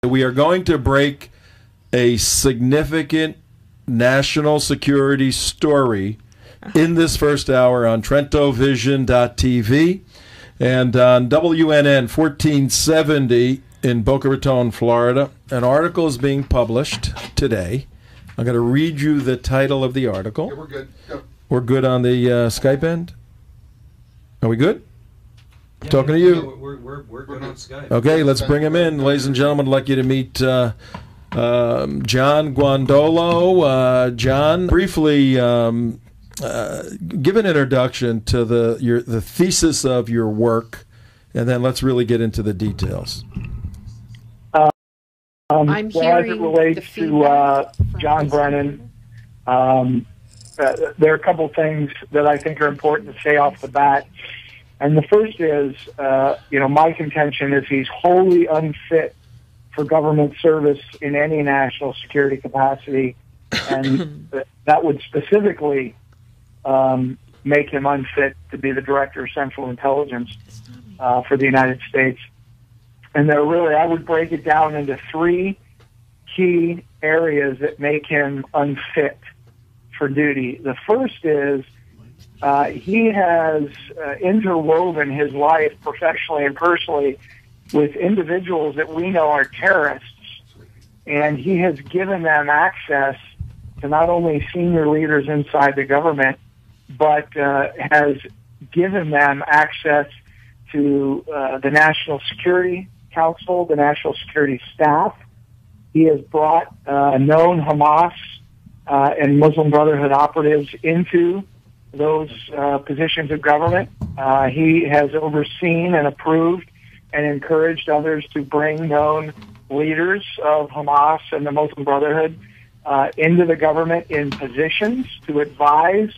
We are going to break a significant national security story in this first hour on TrentoVision.tv and on WNN 1470 in Boca Raton, Florida. An article is being published today. I'm going to read you the title of the article. Yeah, we're good. Go. We're good on the Skype end? Are we good? Yeah, Talking to you. Yeah, we're good on Skype. Okay, let's bring him in. Ladies and gentlemen, I'd like you to meet John Guandolo. John, briefly give an introduction to the thesis of your work, and then let's really get into the details. I'm well, as it relates to John Brennan, there are a couple things that I think are important to say off the bat. And the first is, my contention is he's wholly unfit for government service in any national security capacity. And that would specifically make him unfit to be the Director of Central Intelligence for the United States. And there really, I would break it down into three key areas that make him unfit for duty. The first is he has interwoven his life professionally and personally with individuals that we know are terrorists, and he has given them access to not only senior leaders inside the government, but has given them access to the National Security Council, the National Security Staff. He has brought known Hamas and Muslim Brotherhood operatives into those positions of government. He has overseen and approved and encouraged others to bring known leaders of Hamas and the Muslim Brotherhood into the government in positions to advise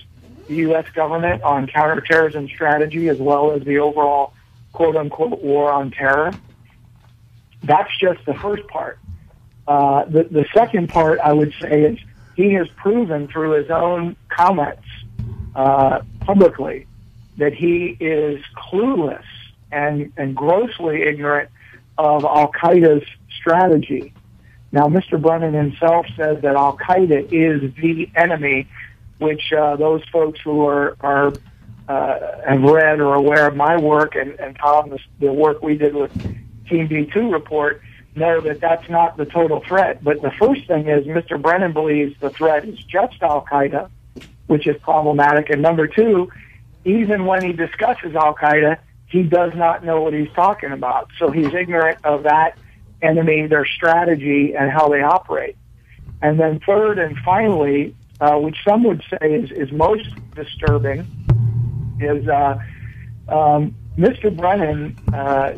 the U.S. government on counterterrorism strategy as well as the overall quote-unquote war on terror. That's just the first part. The second part, I would say, is he has proven through his own comments publicly that he is clueless and grossly ignorant of Al-Qaeda's strategy. Now, Mr. Brennan himself says that Al-Qaeda is the enemy, which those folks who have read or aware of my work and Tom, the work we did with Team B2 report, know that that's not the total threat. But the first thing is Mr. Brennan believes the threat is just Al-Qaeda, which is problematic. And number two, even when he discusses Al-Qaeda, he does not know what he's talking about. So he's ignorant of that enemy, their strategy, and how they operate. And then third and finally, which some would say is most disturbing, is Mr. Brennan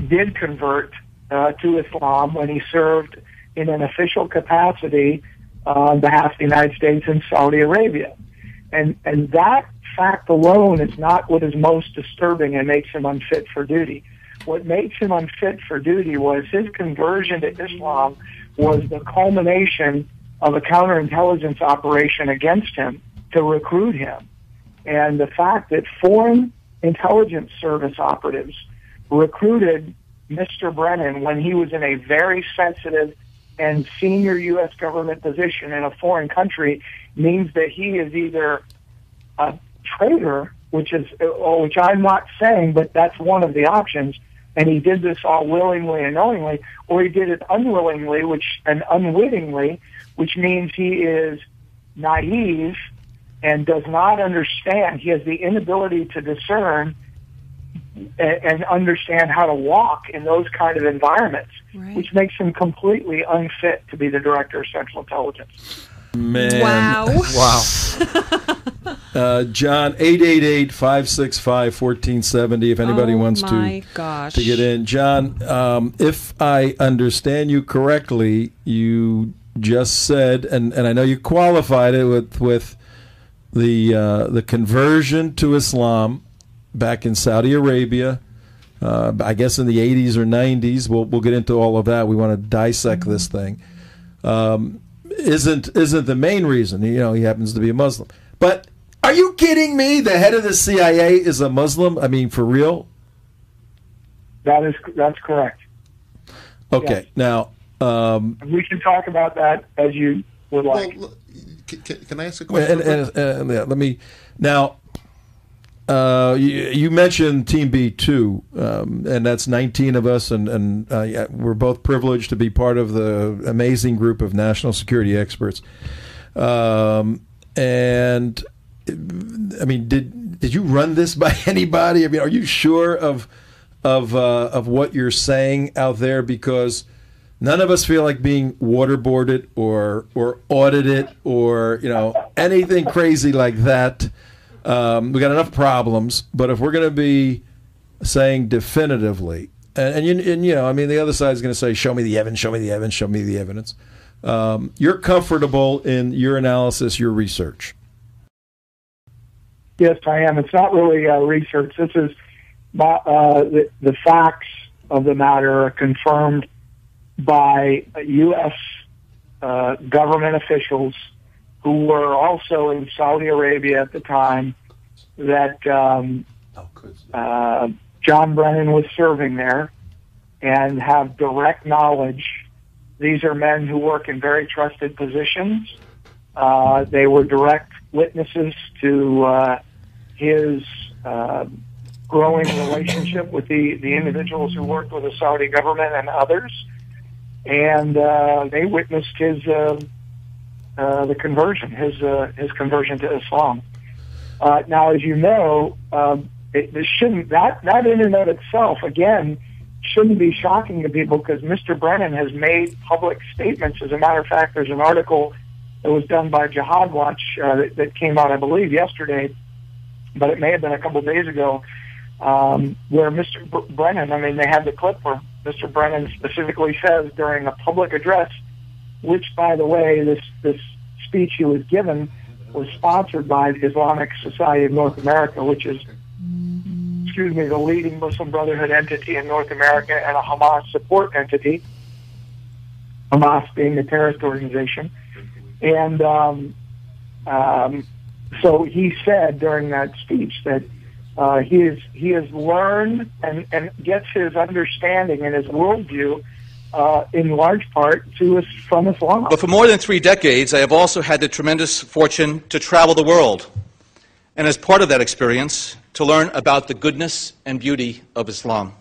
did convert to Islam when he served in an official capacity on behalf of the United States in Saudi Arabia. And that fact alone is not what is most disturbing and makes him unfit for duty. What makes him unfit for duty was his conversion to Islam was the culmination of a counterintelligence operation against him to recruit him. And the fact that foreign intelligence service operatives recruited Mr. Brennan when he was in a very sensitive and senior U.S. government position in a foreign country means that he is either a traitor, which I'm not saying, but that's one of the options, and he did this all willingly and knowingly, or he did it unwillingly and unwittingly, which means he is naive and does not understand. He has the inability to discern and understand how to walk in those kind of environments, right, which makes him completely unfit to be the Director of Central Intelligence. Man. Wow. John, 888-565-1470 if anybody wants to get in. John, if I understand you correctly, you just said, and I know you qualified it with the conversion to Islam back in Saudi Arabia, I guess in the 80s or 90s. We'll get into all of that. We want to dissect this thing. Isn't the main reason. He happens to be a Muslim. But are you kidding me? The head of the CIA is a Muslim? I mean, for real? That's correct. Okay. Yes. Now, We can talk about that as you would like. Well, can I ask a question? Yeah, let me now. You mentioned Team B2, and that's 19 of us, and yeah, we're both privileged to be part of the amazing group of national security experts. And I mean, did you run this by anybody? I mean, are you sure of what you're saying out there? Because none of us feel like being waterboarded or audited or anything crazy like that. We got enough problems, but if we're going to be saying definitively, and I mean, the other side is going to say, "Show me the evidence, show me the evidence, show me the evidence." You're comfortable in your analysis, your research. Yes, I am. It's not really research. This is the facts of the matter are confirmed by U.S. Government officials who were also in Saudi Arabia at the time that John Brennan was serving there, and have direct knowledge. These are men who work in very trusted positions. They were direct witnesses to his growing relationship with the individuals who worked with the Saudi government and others, and they witnessed his the conversion, his conversion to Islam. Now, as you know, this shouldn't that in and of itself again shouldn't be shocking to people, because Mr. Brennan has made public statements. As a matter of fact, there's an article that was done by Jihad Watch that came out, I believe, yesterday, but it may have been a couple of days ago, where Mr. Brennan, I mean, they had the clip where Mr. Brennan specifically says during a public address, which, by the way, this speech he was given was sponsored by the Islamic Society of North America, which is, the leading Muslim Brotherhood entity in North America and a Hamas support entity, Hamas being the terrorist organization. And so he said during that speech that he has learned and gets his understanding and his worldview in large part from Islam. But for more than 3 decades, I have also had the tremendous fortune to travel the world, and as part of that experience, to learn about the goodness and beauty of Islam.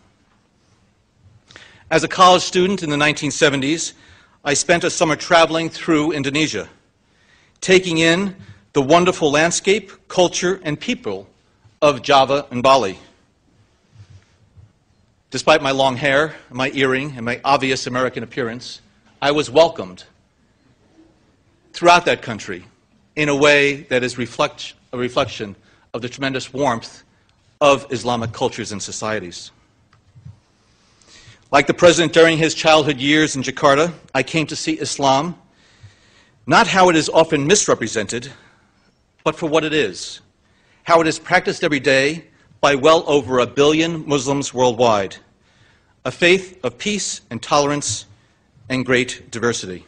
As a college student in the 1970s, I spent a summer traveling through Indonesia, taking in the wonderful landscape, culture, and people of Java and Bali. Despite my long hair, my earring, and my obvious American appearance, I was welcomed throughout that country in a way that is a reflection of the tremendous warmth of Islamic cultures and societies. Like the president during his childhood years in Jakarta, I came to see Islam not how it is often misrepresented, but for what it is, how it is practiced every day by well over 1 billion Muslims worldwide, a faith of peace and tolerance and great diversity.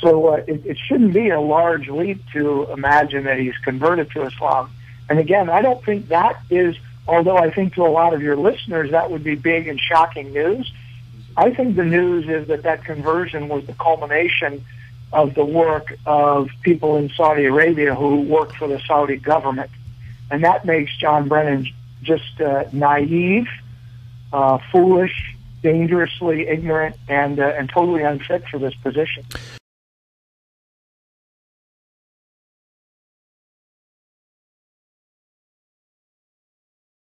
So it shouldn't be a large leap to imagine that he's converted to Islam. And again, I don't think that is, although I think to a lot of your listeners that would be big and shocking news, I think the news is that conversion was the culmination of the work of people in Saudi Arabia who work for the Saudi government. And that makes John Brennan just naive, foolish, dangerously ignorant, and totally unfit for this position.